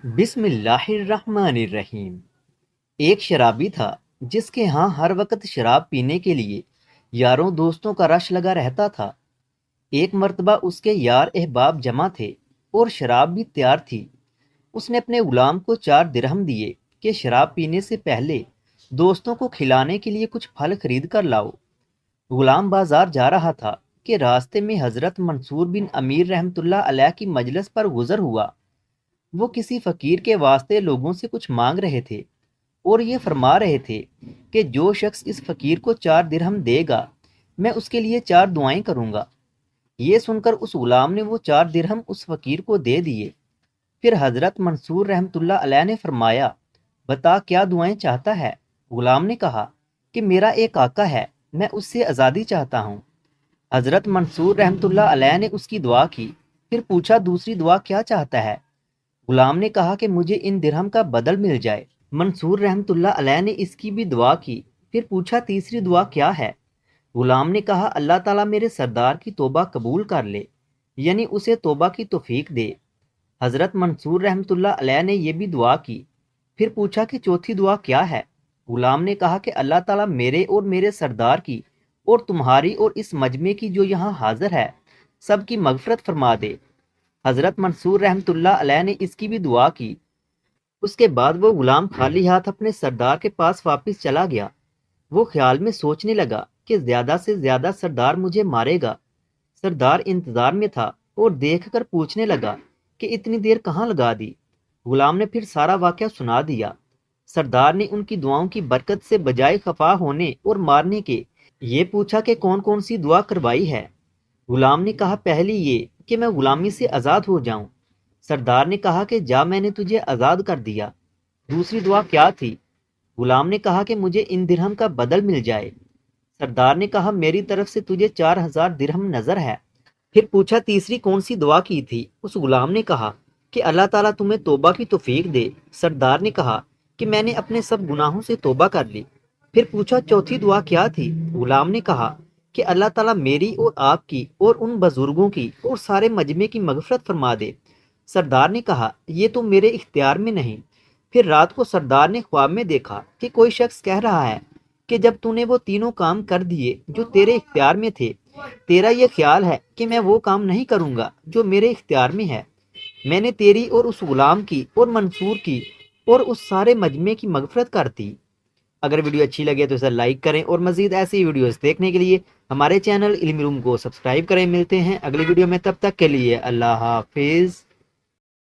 بسم اللہ الرحمن الرحیم۔ ایک شرابی تھا جس کے ہاں ہر وقت شراب پینے کے لیے یاروں دوستوں کا رش لگا رہتا تھا۔ ایک مرتبہ اس کے یار احباب جمع تھے اور شراب بھی تیار تھی۔ اس نے اپنے غلام کو 4 درہم دیے کہ شراب پینے سے پہلے دوستوں کو کھلانے کے لیے کچھ پھل خرید کر لاؤ۔ غلام بازار جا رہا تھا کہ راستے میں حضرت منصور بن امیر رحمۃ اللہ علیہ کی مجلس پر گزر ہوا۔ وہ کسی فقیر کے واسطے لوگوں سے کچھ مانگ رہے تھے اور یہ فرما رہے تھے کہ جو شخص اس فقیر کو 4 درہم دے گا میں اس کے لیے 4 دعائیں کروں گا۔ یہ سن کر اس غلام نے وہ 4 درہم اس فقیر کو دے دیے۔ پھر حضرت منصور رحمۃ اللہ علیہ نے فرمایا، بتا کیا دعائیں چاہتا ہے؟ غلام نے کہا کہ میرا ایک آقا ہے، میں اس سے آزادی چاہتا ہوں۔ حضرت منصور رحمۃ اللہ علیہ نے اس کی دعا کی، پھر پوچھا دوسری دعا کیا چاہتا ہے؟ غلام نے کہا کہ مجھے ان درہم کا بدل مل جائے۔ منصور رحمۃ اللہ علیہ نے اس کی بھی دعا کی، پھر پوچھا تیسری دعا کیا ہے؟ غلام نے کہا اللہ تعالیٰ میرے سردار کی توبہ قبول کر لے، یعنی اسے توبہ کی توفیق دے۔ حضرت منصور رحمۃ اللہ علیہ نے یہ بھی دعا کی، پھر پوچھا کہ چوتھی دعا کیا ہے؟ غلام نے کہا کہ اللہ تعالیٰ میرے اور میرے سردار کی اور تمہاری اور اس مجمع کی جو یہاں حاضر ہے سب کی مغفرت فرما دے۔ حضرت منصور رحمۃ اللہ علیہ نے اس کی بھی دعا کی۔ اس کے بعد وہ غلام خالی ہاتھ اپنے سردار کے پاس واپس چلا گیا۔ وہ خیال میں سوچنے لگا کہ زیادہ سے زیادہ سردار مجھے مارے گا۔ سردار انتظار میں تھا اور دیکھ کر پوچھنے لگا کہ اتنی دیر کہاں لگا دی؟ غلام نے پھر سارا واقعہ سنا دیا۔ سردار نے ان کی دعاؤں کی برکت سے بجائے خفا ہونے اور مارنے کے یہ پوچھا کہ کون کون سی دعا کروائی ہے؟ غلام نے کہا پہلی یہ کہ میں غلامی سے آزاد ہو جاؤں۔ سردار نے کہا کہ جا میں نے تجھے آزاد کر دیا۔ دوسری دعا کیا تھی؟ غلام نے کہا کہ مجھے ان درہم کا بدل مل جائے۔ سردار نے کہا میری طرف سے تجھے 4000 درہم نظر ہے۔ پھر پوچھا تیسری کون سی دعا کی تھی؟ اس غلام نے کہا کہ اللہ تعالیٰ تمہیں توبہ کی توفیق دے۔ سردار نے کہا کہ میں نے اپنے سب گناہوں سے توبہ کر لی۔ پھر پوچھا چوتھی دعا کیا تھی؟ غلام نے کہا کہ اللہ تعالیٰ میری اور آپ کی اور ان بزرگوں کی اور سارے مجمع کی مغفرت فرما دے۔ سردار نے کہا یہ تو میرے اختیار میں نہیں۔ پھر رات کو سردار نے خواب میں دیکھا کہ کوئی شخص کہہ رہا ہے کہ جب تو نے وہ تینوں کام کر دیے جو تیرے اختیار میں تھے، تیرا یہ خیال ہے کہ میں وہ کام نہیں کروں گا جو میرے اختیار میں ہے۔ میں نے تیری اور اس غلام کی اور منصور کی اور اس سارے مجمع کی مغفرت کر دی۔ اگر ویڈیو اچھی لگے تو اسے لائک کریں اور مزید ایسی ویڈیوز دیکھنے کے لیے ہمارے چینل علمی روم کو سبسکرائب کریں۔ ملتے ہیں اگلی ویڈیو میں، تب تک کے لیے اللہ حافظ۔